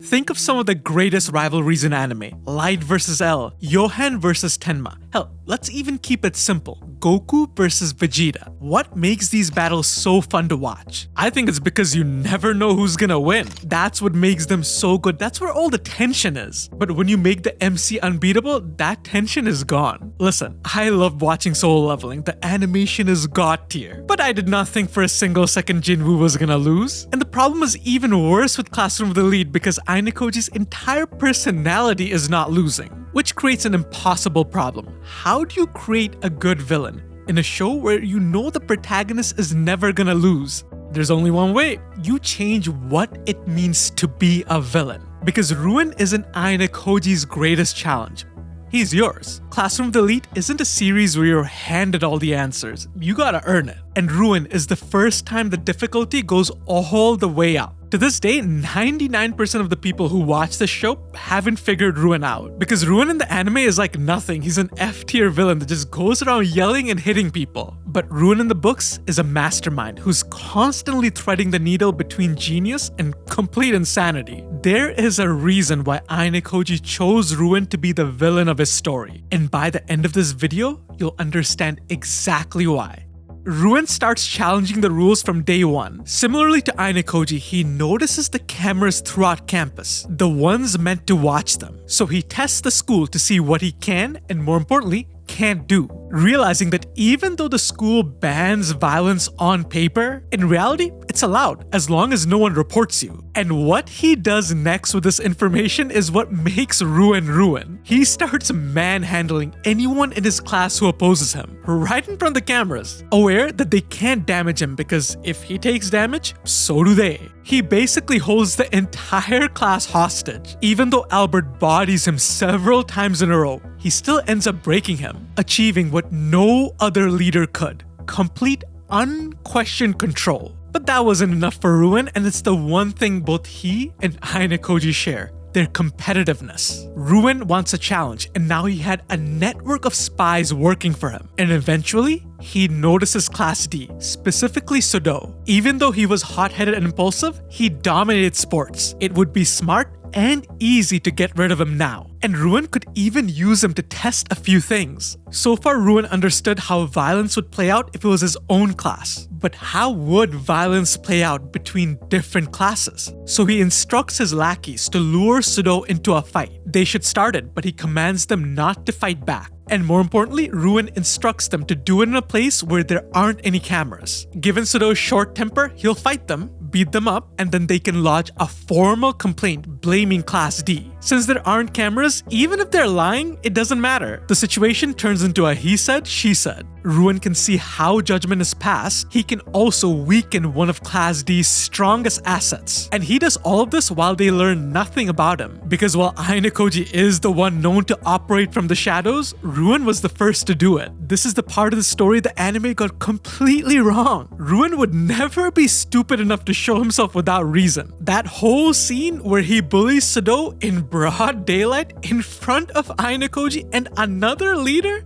Think of some of the greatest rivalries in anime. Light vs. L, Johan vs. Tenma. Hell, let's even keep it simple. Goku versus Vegeta. What makes these battles so fun to watch? I think it's because you never know who's gonna win. That's what makes them so good. That's where all the tension is. But when you make the MC unbeatable, that tension is gone. Listen, I love watching Solo Leveling. The animation is god tier. But I did not think for a single second Jinwoo was gonna lose. And the problem is even worse with Classroom of the Elite because Aynokoji's entire personality is not losing, which creates an impossible problem. How do you create a good villain in a show where you know the protagonist is never gonna lose? There's only one way. You change what it means to be a villain. Because Ryuen isn't Aynokoji's greatest challenge. He's yours. Classroom of the Elite isn't a series where you're handed all the answers. You gotta earn it. And Ryuen is the first time the difficulty goes all the way up. To this day, 99% of the people who watch this show haven't figured Ryuen out. Because Ryuen in the anime is like nothing. He's an F-tier villain that just goes around yelling and hitting people. But Ryuen in the books is a mastermind who's constantly threading the needle between genius and complete insanity. There is a reason why Aynokoji chose Ryuen to be the villain of his story. And by the end of this video, you'll understand exactly why. Ryuen starts challenging the rules from day one. Similarly to Aynokoji, he notices the cameras throughout campus, the ones meant to watch them. So he tests the school to see what he can and, more importantly, can't do. Realizing that even though the school bans violence on paper, in reality, it's allowed as long as no one reports you. And what he does next with this information is what makes Ryuen Ryuen. He starts manhandling anyone in his class who opposes him, right in front of the cameras, aware that they can't damage him because if he takes damage, so do they. He basically holds the entire class hostage. Even though Albert bodies him several times in a row, he still ends up breaking him, achieving what no other leader could: complete, unquestioned control. But that wasn't enough for Ryuen, and it's the one thing both he and Aynokoji share: their competitiveness. Ryuen wants a challenge, and now he had a network of spies working for him. And eventually, he notices Class D, specifically Sudo. Even though he was hot-headed and impulsive, he dominated sports. It would be smart and easy to get rid of him now. And Ryuen could even use him to test a few things. So far, Ryuen understood how violence would play out if it was his own class. But how would violence play out between different classes? So he instructs his lackeys to lure Sudo into a fight. They should start it, but he commands them not to fight back. And more importantly, Ryuen instructs them to do it in a place where there aren't any cameras. Given Sudo's short temper, he'll fight them, beat them up, and then they can lodge a formal complaint blaming Class D. Since there aren't cameras, even if they're lying, it doesn't matter. The situation turns into a he said, she said. Ryuen can see how judgment is passed. He can also weaken one of Class D's strongest assets. And he does all of this while they learn nothing about him. Because while Aynokoji is the one known to operate from the shadows, Ryuen was the first to do it. This is the part of the story the anime got completely wrong. Ryuen would never be stupid enough to show himself without reason. That whole scene where he bullies Sudo in broad daylight in front of Aynokoji and another leader,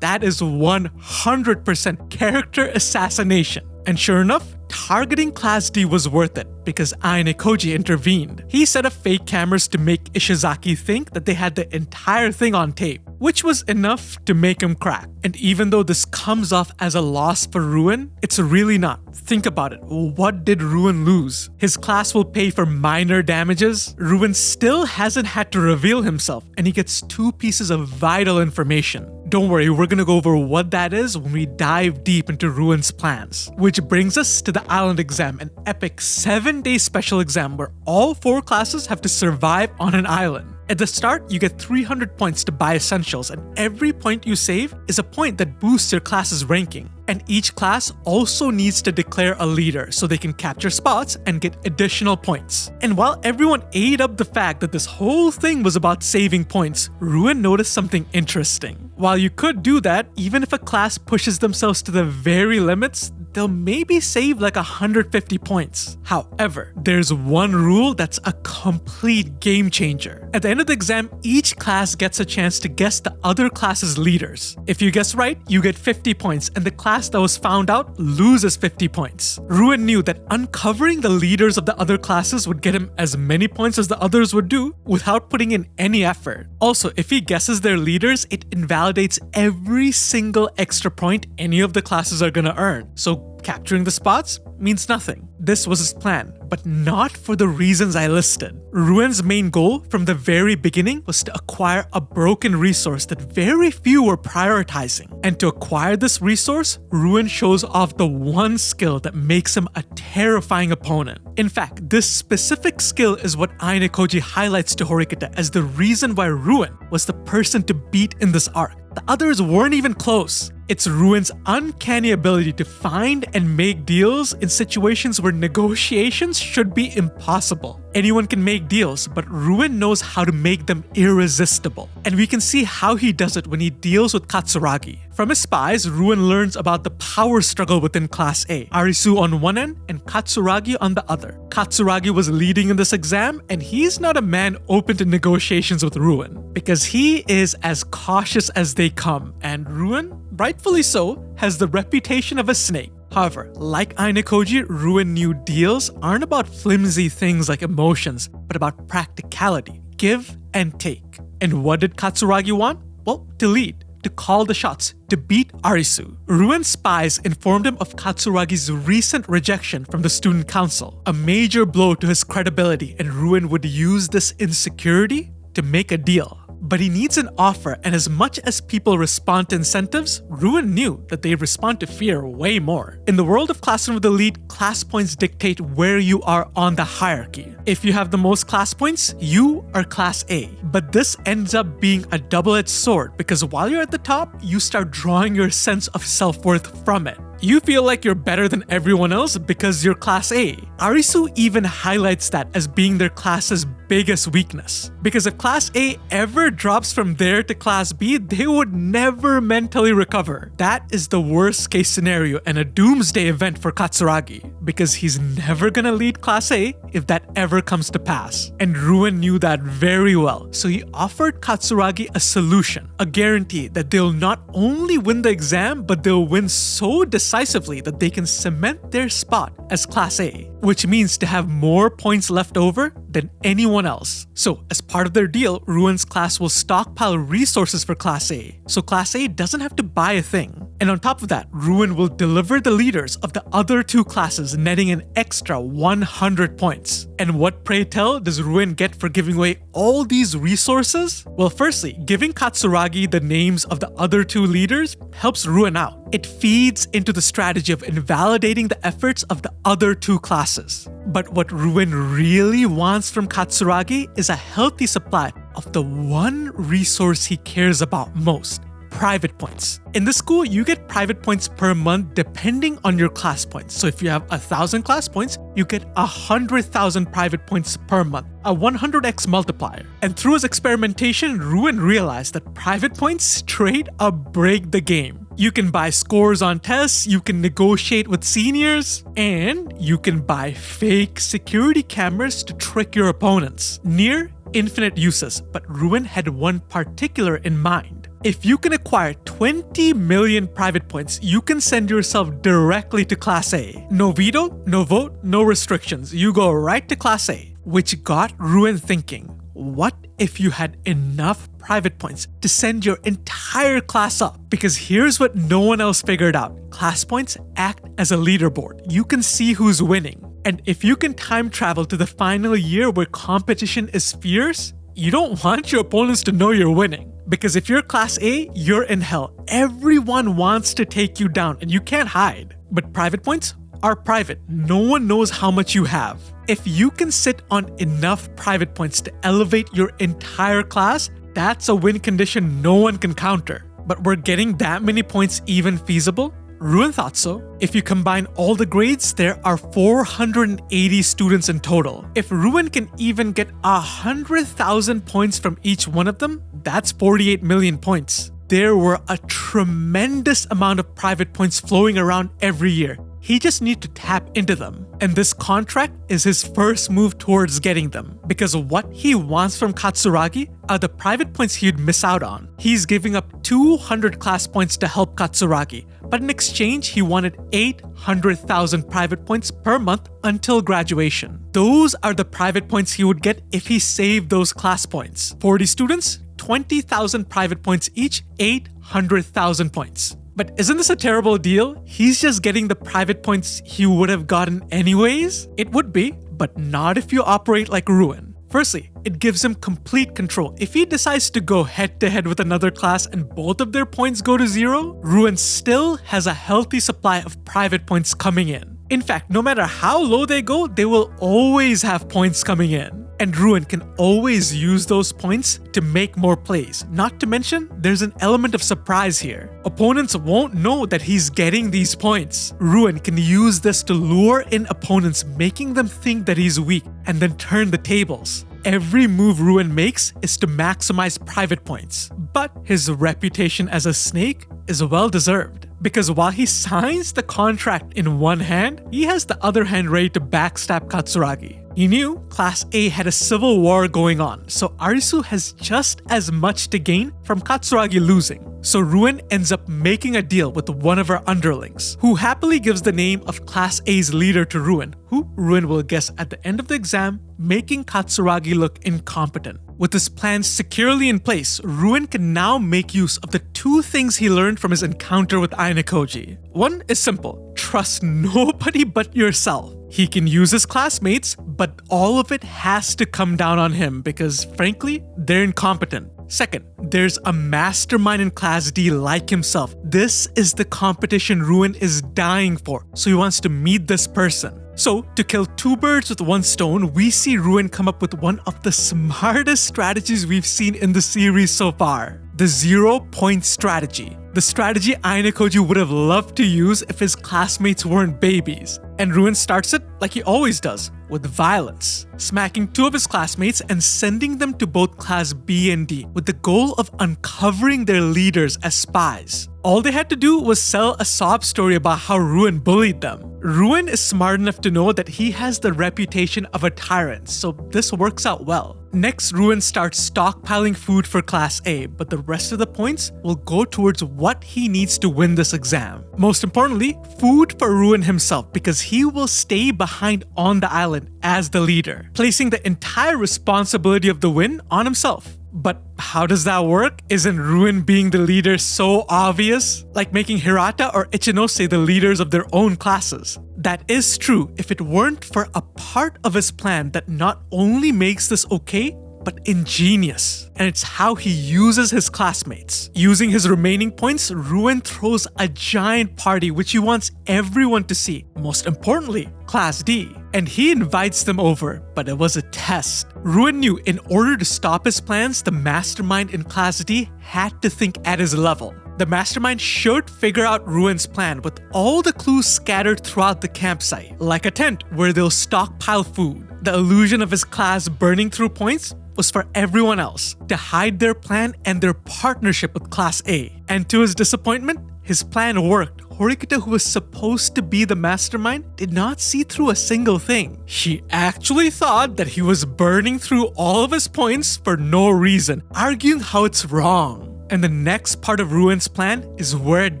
that is 100% character assassination. And sure enough, targeting Class D was worth it because Aynokoji intervened. He set up fake cameras to make Ishizaki think that they had the entire thing on tape, which was enough to make him crack. And even though this comes off as a loss for Ryuen, it's really not. Think about it. What did Ryuen lose? His class will pay for minor damages. Ryuen still hasn't had to reveal himself, and he gets 2 pieces of vital information. Don't worry, we're gonna go over what that is when we dive deep into Ryuen's plans. Which brings us to the Island Exam, an epic 7-day special exam where all 4 classes have to survive on an island. At the start, you get 300 points to buy essentials, and every point you save is a point that boosts your class's ranking. And each class also needs to declare a leader so they can capture spots and get additional points. And while everyone ate up the fact that this whole thing was about saving points, Ryuen noticed something interesting. While you could do that, even if a class pushes themselves to the very limits, they'll maybe save like 150 points. However, there's one rule that's a complete game changer. At the end of the exam, each class gets a chance to guess the other class's leaders. If you guess right, you get 50 points, and the class that was found out loses 50 points. Ryuen knew that uncovering the leaders of the other classes would get him as many points as the others would do without putting in any effort. Also, if he guesses their leaders, it invalidates every single extra point any of the classes are gonna earn. So capturing the spots means nothing. This was his plan, but not for the reasons I listed. Ryuen's main goal from the very beginning was to acquire a broken resource that very few were prioritizing. And to acquire this resource, Ryuen shows off the one skill that makes him a terrifying opponent. In fact, this specific skill is what Aynokoji highlights to Horikita as the reason why Ryuen was the person to beat in this arc. The others weren't even close. It's Ryuen's uncanny ability to find and make deals in situations where negotiations should be impossible. Anyone can make deals, but Ryuen knows how to make them irresistible. And we can see how he does it when he deals with Katsuragi. From his spies, Ryuen learns about the power struggle within Class A, Arisu on one end and Katsuragi on the other. Katsuragi was leading in this exam, and he's not a man open to negotiations with Ryuen, because he is as cautious as they come, and Ryuen, rightfully so, has the reputation of a snake. However, like Aynokoji, Ryuen knew deals aren't about flimsy things like emotions, but about practicality, give and take. And what did Katsuragi want? Well, to lead, to call the shots, to beat Arisu. Ryuen's spies informed him of Katsuragi's recent rejection from the student council, a major blow to his credibility, and Ryuen would use this insecurity to make a deal. But he needs an offer, and as much as people respond to incentives, Ryuen knew that they respond to fear way more. In the world of Classroom of the Elite, class points dictate where you are on the hierarchy. If you have the most class points, you are Class A. But this ends up being a double-edged sword, because while you're at the top, you start drawing your sense of self-worth from it. You feel like you're better than everyone else because you're Class A. Arisu even highlights that as being their class's biggest weakness. Because if Class A ever drops from there to Class B, they would never mentally recover. That is the worst case scenario and a doomsday event for Katsuragi, because he's never gonna lead Class A if that ever comes to pass. And Ryuen knew that very well, so he offered Katsuragi a solution, a guarantee that they'll not only win the exam, but they'll win so decisively that they can cement their spot as Class A, which means to have more points left over than anyone else. So as part of their deal, Ryuen's class will stockpile resources for Class A, so Class A doesn't have to buy a thing. And on top of that, Ryuen will deliver the leaders of the other two classes, netting an extra 100 points. And what, pray tell, does Ryuen get for giving away all these resources? Well, firstly, giving Katsuragi the names of the other two leaders helps Ryuen out. It feeds into the strategy of invalidating the efforts of the other two classes. But what Ryuen really wants from Katsuragi is a healthy supply of the one resource he cares about most: private points. In this school, you get private points per month depending on your class points. So if you have 1,000 class points, you get 100,000 private points per month, a 100x multiplier. And through his experimentation, Ryuen realized that private points straight up break the game. You can buy scores on tests, you can negotiate with seniors, and you can buy fake security cameras to trick your opponents. Near infinite uses, but Ryuen had one particular in mind. If you can acquire 20 million private points, you can send yourself directly to Class A. No veto, no vote, no restrictions. You go right to Class A, which got Ryuen thinking, what if you had enough private points to send your entire class up? Because here's what no one else figured out. Class points act as a leaderboard. You can see who's winning. And if you can time travel to the final year where competition is fierce, you don't want your opponents to know you're winning. Because if you're Class A, you're in hell. Everyone wants to take you down and you can't hide. But private points are private. No one knows how much you have. If you can sit on enough private points to elevate your entire class, that's a win condition no one can counter. But were getting that many points even feasible? Ryuen thought so. If you combine all the grades, there are 480 students in total. If Ryuen can even get 100,000 points from each one of them, that's 48 million points. There were a tremendous amount of private points flowing around every year. he just needs to tap into them. And this contract is his first move towards getting them, because what he wants from Katsuragi are the private points he'd miss out on. He's giving up 200 class points to help Katsuragi, but in exchange, he wanted 800,000 private points per month until graduation. Those are the private points he would get if he saved those class points. 40 students, 20,000 private points each, 800,000 points. But isn't this a terrible deal? He's just getting the private points he would have gotten anyways? It would be, but not if you operate like Ryuen. Firstly, it gives him complete control. If he decides to go head-to-head with another class and both of their points go to 0, Ryuen still has a healthy supply of private points coming in. In fact, no matter how low they go, they will always have points coming in. And Ryuen can always use those points to make more plays. Not to mention, there's an element of surprise here. Opponents won't know that he's getting these points. Ryuen can use this to lure in opponents, making them think that he's weak and then turn the tables. Every move Ryuen makes is to maximize private points. But his reputation as a snake is well deserved. Because while he signs the contract in one hand, he has the other hand ready to backstab Katsuragi. He knew Class A had a civil war going on, so Arisu has just as much to gain from Katsuragi losing. So Ryuen ends up making a deal with one of her underlings, who happily gives the name of Class A's leader to Ryuen, who Ryuen will guess at the end of the exam, making Katsuragi look incompetent. With his plans securely in place, Ryuen can now make use of the two things he learned from his encounter with Aynokoji. One is simple: trust nobody but yourself. He can use his classmates, but all of it has to come down on him because, frankly, they're incompetent. Second, there's a mastermind in Class D like himself. This is the competition Ryuen is dying for, so he wants to meet this person. So, to kill two birds with one stone, we see Ryuen come up with one of the smartest strategies we've seen in the series so far: the 0-point strategy. The strategy Aynokoji would have loved to use if his classmates weren't babies. And Ryuen starts it like he always does, with violence, smacking two of his classmates and sending them to both Class B and D with the goal of uncovering their leaders as spies. All they had to do was sell a sob story about how Ryuen bullied them. Ryuen is smart enough to know that he has the reputation of a tyrant, so this works out well. Next, Ryuen starts stockpiling food for Class A, but the rest of the points will go towards what he needs to win this exam. Most importantly, food for Ryuen himself, because he will stay behind on the island as the leader, placing the entire responsibility of the win on himself. But how does that work? Isn't Ryuen being the leader so obvious? Like making Hirata or Ichinose the leaders of their own classes. That is true if it weren't for a part of his plan that not only makes this okay, but ingenious. And it's how he uses his classmates. Using his remaining points, Ryuen throws a giant party which he wants everyone to see. Most importantly, Class D. And he invites them over, but it was a test. Ryuen knew in order to stop his plans, the mastermind in Class D had to think at his level. The mastermind should figure out Ryuen's plan with all the clues scattered throughout the campsite, like a tent where they'll stockpile food. The illusion of his class burning through points was for everyone else, to hide their plan and their partnership with Class A. And to his disappointment, his plan worked. Horikita, who was supposed to be the mastermind, did not see through a single thing. She actually thought that he was burning through all of his points for no reason, arguing how it's wrong. And the next part of Ryuen's plan is where it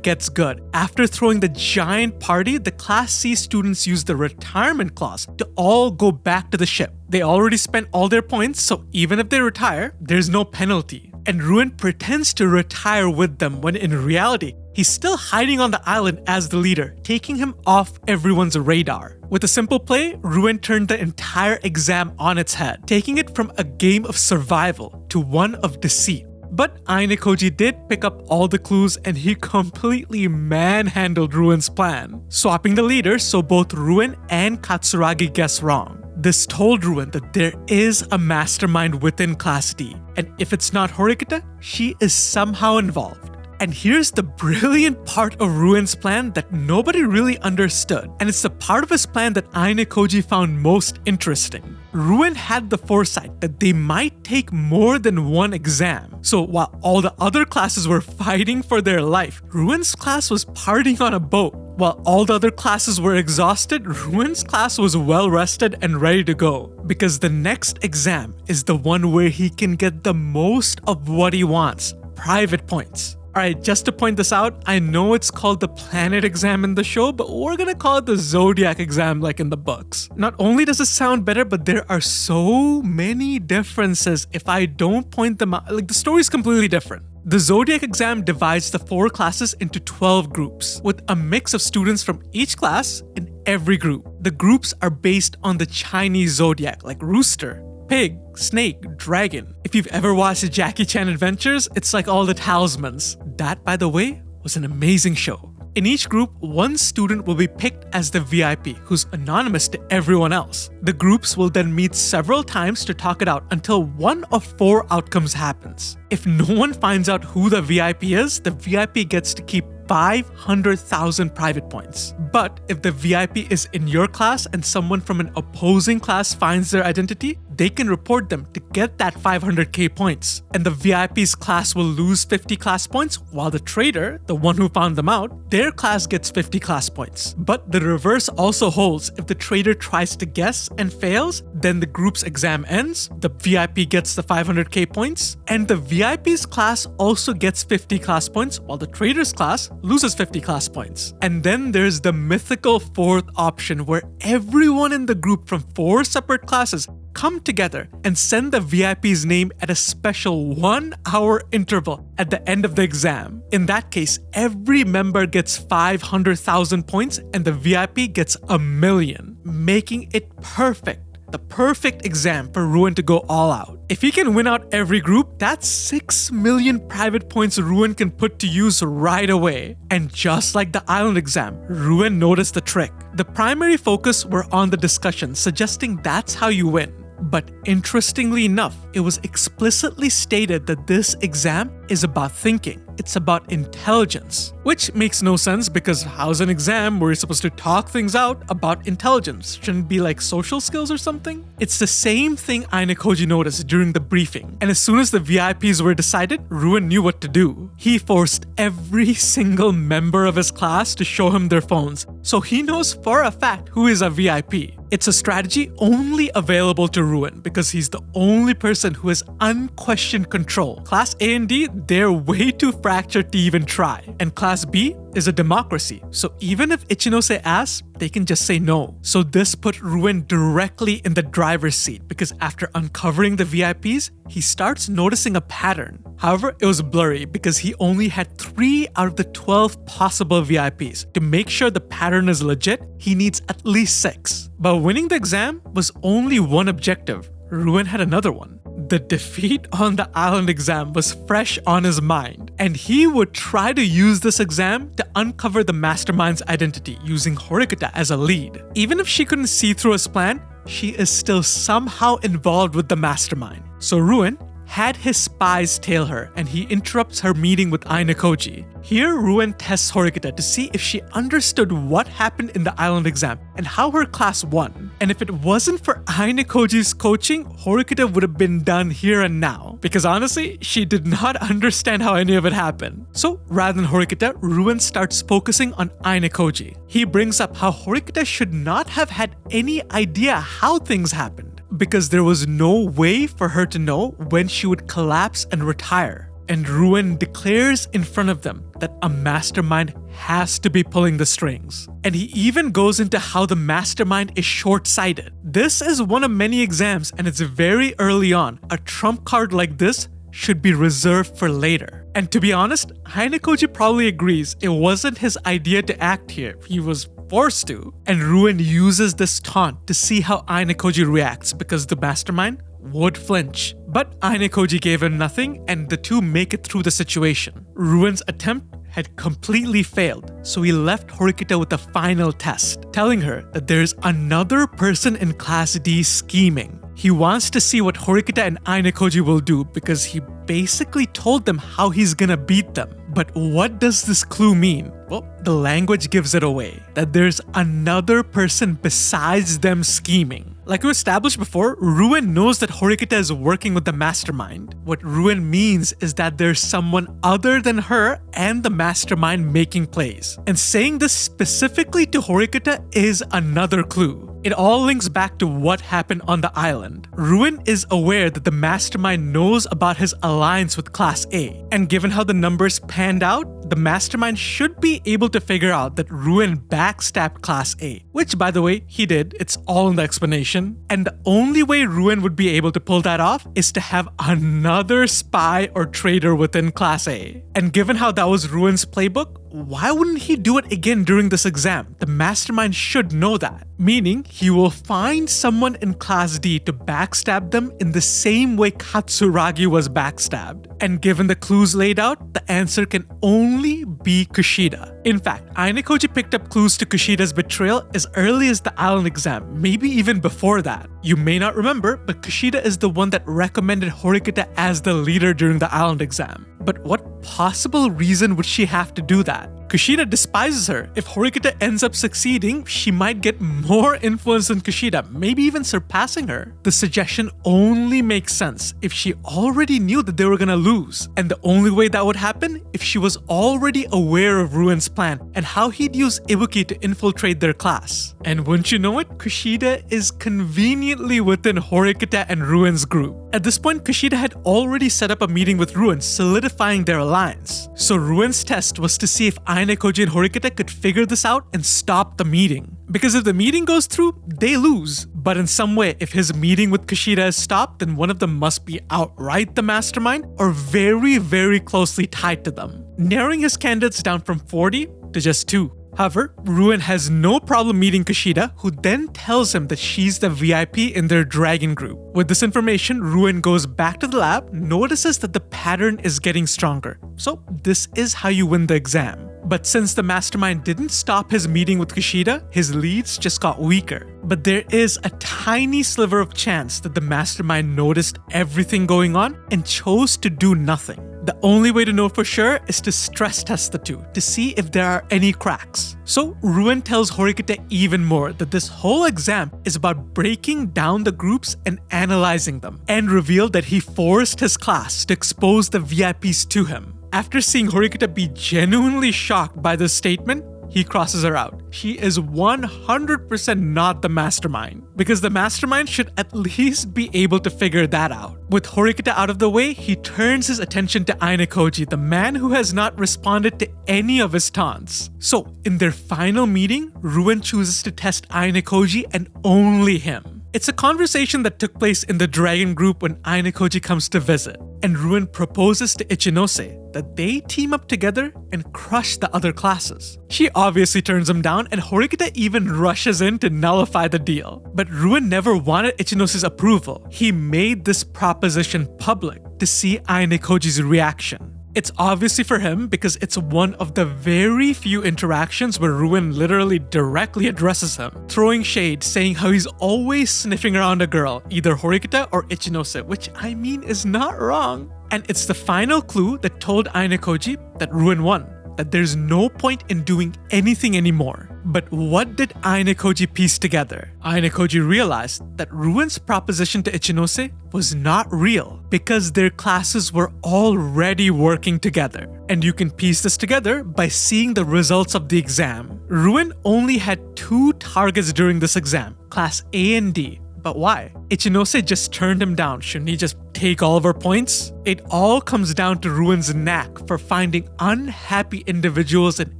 gets good. After throwing the giant party, the Class C students use the retirement clause to all go back to the ship. They already spent all their points, so even if they retire, there's no penalty. And Ryuen pretends to retire with them when in reality, he's still hiding on the island as the leader, taking him off everyone's radar. With a simple play, Ryuen turned the entire exam on its head, taking it from a game of survival to one of deceit. But Aynokoji did pick up all the clues and he completely manhandled Ryuen's plan, swapping the leaders so both Ryuen and Katsuragi guess wrong. This told Ryuen that there is a mastermind within Class D, and if it's not Horikita, she is somehow involved. And here's the brilliant part of Ryuen's plan that nobody really understood, and it's the part of his plan that Aynokoji found most interesting. Ryuen had the foresight that they might take more than one exam. So while all the other classes were fighting for their life, Ryuen's class was partying on a boat. While all the other classes were exhausted, Ryuen's class was well rested and ready to go, because the next exam is the one where he can get the most of what he wants, private points. Alright, just to point this out, I know it's called the planet exam in the show, but we're gonna call it the zodiac exam like in the books. Not only does it sound better, but there are so many differences if I don't point them out. Like, the story's completely different. The zodiac exam divides the 4 classes into 12 groups, with a mix of students from each class in every group. The groups are based on the Chinese zodiac, like rooster, pig, snake, dragon. If you've ever watched Jackie Chan Adventures, it's like all the talismans. That, by the way, was an amazing show. In each group, one student will be picked as the VIP, who's anonymous to everyone else. The groups will then meet several times to talk it out until one of 4 outcomes happens. If no one finds out who the VIP is, the VIP gets to keep 500,000 private points. But if the VIP is in your class and someone from an opposing class finds their identity, they can report them to get that 500k points. And the VIP's class will lose 50 class points, while the traitor, the one who found them out, their class gets 50 class points. But the reverse also holds. If the traitor tries to guess and fails, then the group's exam ends, the VIP gets the 500k points, and the VIP's class also gets 50 class points, while the traitor's class loses 50 class points. And then there's the mythical 4th option, where everyone in the group from 4 separate classes come together and send the VIP's name at a special 1-hour interval at the end of the exam. In that case, every member gets 500,000 points and the VIP gets 1,000,000, making it perfect. The perfect exam for Ryuen to go all out. If he can win out every group, that's 6 million private points Ryuen can put to use right away. And just like the island exam, Ryuen noticed the trick. The primary focus were on the discussion, suggesting that's how you win. But interestingly enough, it was explicitly stated that this exam is about thinking. It's about intelligence. Which makes no sense, because how's an exam where you're supposed to talk things out about intelligence? Shouldn't it be like social skills or something? It's the same thing Aynokoji noticed during the briefing. And as soon as the VIPs were decided, Ryuen knew what to do. He forced every single member of his class to show him their phones, so he knows for a fact who is a VIP. It's a strategy only available to Ryuen because he's the only person who has unquestioned control. Class A and D, they're way too fractured to even try. And Class B is a democracy, so even if Ichinose asks, they can just say no. So this put Ryuen directly in the driver's seat, because after uncovering the VIPs, he starts noticing a pattern. However, it was blurry because he only had 3 out of the 12 possible VIPs. To make sure the pattern is legit, he needs at least 6. But winning the exam was only one objective. Ryuen had another one. The defeat on the island exam was fresh on his mind, and he would try to use this exam to uncover the mastermind's identity using Horikita as a lead. Even if she couldn't see through his plan, she is still somehow involved with the mastermind. So Ryuen had his spies tail her, and he interrupts her meeting with Aynokoji. Here, Ryuen tests Horikita to see if she understood what happened in the island exam and how her class won. And if it wasn't for Aynokoji's coaching, Horikita would have been done here and now. Because honestly, she did not understand how any of it happened. So rather than Horikita, Ryuen starts focusing on Aynokoji. He brings up how Horikita should not have had any idea how things happened, because there was no way for her to know when she would collapse and retire. And Ryuen declares in front of them that a mastermind has to be pulling the strings. And he even goes into how the mastermind is short-sighted. This is one of many exams, and it's very early on. A trump card like this should be reserved for later. And to be honest, Aynokoji probably agrees it wasn't his idea to act here. He was forced to. And Ryuen uses this taunt to see how Aynokoji reacts, because the mastermind would flinch. But Aynokoji gave him nothing, and the two make it through the situation. Ryuen's attempt had completely failed, so he left Horikita with a final test, telling her that there's another person in Class D scheming. He wants to see what Horikita and Aynokoji will do, because he basically told them how he's gonna beat them. But what does this clue mean? Well, the language gives it away, that there's another person besides them scheming. Like we established before, Ryuen knows that Horikita is working with the mastermind. What Ryuen means is that there's someone other than her and the mastermind making plays. And saying this specifically to Horikita is another clue. It all links back to what happened on the island. Ryuen is aware that the mastermind knows about his alliance with Class A, and given how the numbers panned out, the mastermind should be able to figure out that Ryuen backstabbed Class A, which by the way, he did. It's all in the explanation. And the only way Ryuen would be able to pull that off is to have another spy or traitor within Class A. And given how that was Ryuen's playbook, why wouldn't he do it again during this exam? The mastermind should know that. Meaning, he will find someone in Class D to backstab them in the same way Katsuragi was backstabbed. And given the clues laid out, the answer can only be Kushida. In fact, Aynokoji picked up clues to Kushida's betrayal as early as the island exam, maybe even before that. You may not remember, but Kushida is the one that recommended Horikita as the leader during the island exam. But what possible reason would she have to do that? Kushida despises her. If Horikita ends up succeeding, she might get more influence than Kushida, maybe even surpassing her. The suggestion only makes sense if she already knew that they were gonna lose. And the only way that would happen if she was already aware of Ryuen's plan and how he'd use Ibuki to infiltrate their class. And wouldn't you know it, Kushida is conveniently within Horikita and Ryuen's group. At this point, Kushida had already set up a meeting with Ryuen, solidifying their alliance. So Ryuen's test was to see if Aynokoji and Horikita could figure this out and stop the meeting. Because if the meeting goes through, they lose. But in some way, if his meeting with Kushida is stopped, then one of them must be outright the mastermind or very, very closely tied to them, narrowing his candidates down from 40 to just 2. However, Ryuen has no problem meeting Kushida, who then tells him that she's the VIP in their dragon group. With this information, Ryuen goes back to the lab, notices that the pattern is getting stronger. So this is how you win the exam. But since the mastermind didn't stop his meeting with Kushida, his leads just got weaker. But there is a tiny sliver of chance that the mastermind noticed everything going on and chose to do nothing. The only way to know for sure is to stress test the two to see if there are any cracks. So Ryuen tells Horikita even more that this whole exam is about breaking down the groups and analyzing them, and revealed that he forced his class to expose the VIPs to him. After seeing Horikita be genuinely shocked by this statement, he crosses her out. She is 100% not the mastermind, because the mastermind should at least be able to figure that out. With Horikita out of the way, he turns his attention to Aynokoji, the man who has not responded to any of his taunts. So, in their final meeting, Ryuen chooses to test Aynokoji and only him. It's a conversation that took place in the dragon group when Aynokoji comes to visit, and Ryuen proposes to Ichinose that they team up together and crush the other classes. She obviously turns him down, and Horikita even rushes in to nullify the deal. But Ryuen never wanted Ichinose's approval. He made this proposition public to see Aynokoji's reaction. It's obviously for him because it's one of the very few interactions where Ryuen literally directly addresses him, throwing shade, saying how he's always sniffing around a girl, either Horikita or Ichinose, which I mean is not wrong. And it's the final clue that told Aynokoji that Ryuen won, that there's no point in doing anything anymore. But what did Aynokoji piece together? Aynokoji realized that Ryuen's proposition to Ichinose was not real because their classes were already working together. And you can piece this together by seeing the results of the exam. Ryuen only had 2 targets during this exam, Class A and D. But why? Ichinose just turned him down. Shouldn't he just take all of her points? It all comes down to Ryuen's knack for finding unhappy individuals in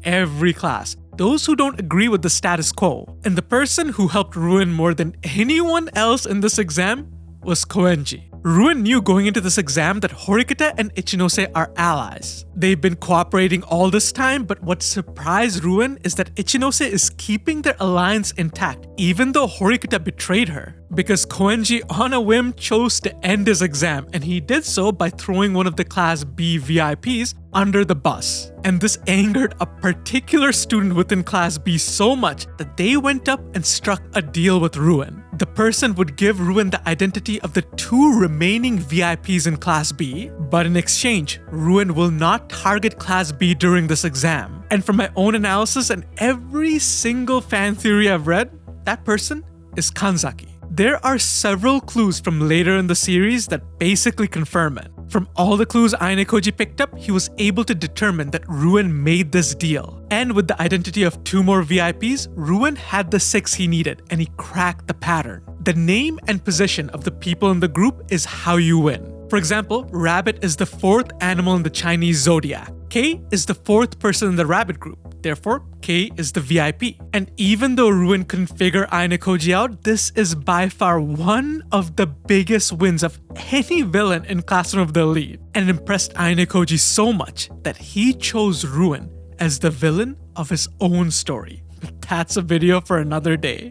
every class, those who don't agree with the status quo. And the person who helped Ryuen more than anyone else in this exam was Koji. Ryuen knew going into this exam that Horikita and Ichinose are allies. They've been cooperating all this time, but what surprised Ryuen is that Ichinose is keeping their alliance intact, even though Horikita betrayed her. Because Koji, on a whim, chose to end his exam, and he did so by throwing one of the Class B VIPs under the bus. And this angered a particular student within Class B so much that they went up and struck a deal with Ryuen. The person would give Ryuen the identity of the 2 remaining VIPs in Class B, but in exchange, Ryuen will not target Class B during this exam. And from my own analysis and every single fan theory I've read, that person is Kanzaki. There are several clues from later in the series that basically confirm it. From all the clues Aynokoji picked up, he was able to determine that Ryuen made this deal. And with the identity of 2 more VIPs, Ryuen had the 6 he needed, and he cracked the pattern. The name and position of the people in the group is how you win. For example, rabbit is the 4th animal in the Chinese zodiac. K is the 4th person in the rabbit group. Therefore, K is the VIP. And even though Ryuen couldn't figure Aynokoji out, this is by far one of the biggest wins of any villain in Classroom of the Elite. And it impressed Aynokoji so much that he chose Ryuen as the villain of his own story. But that's a video for another day.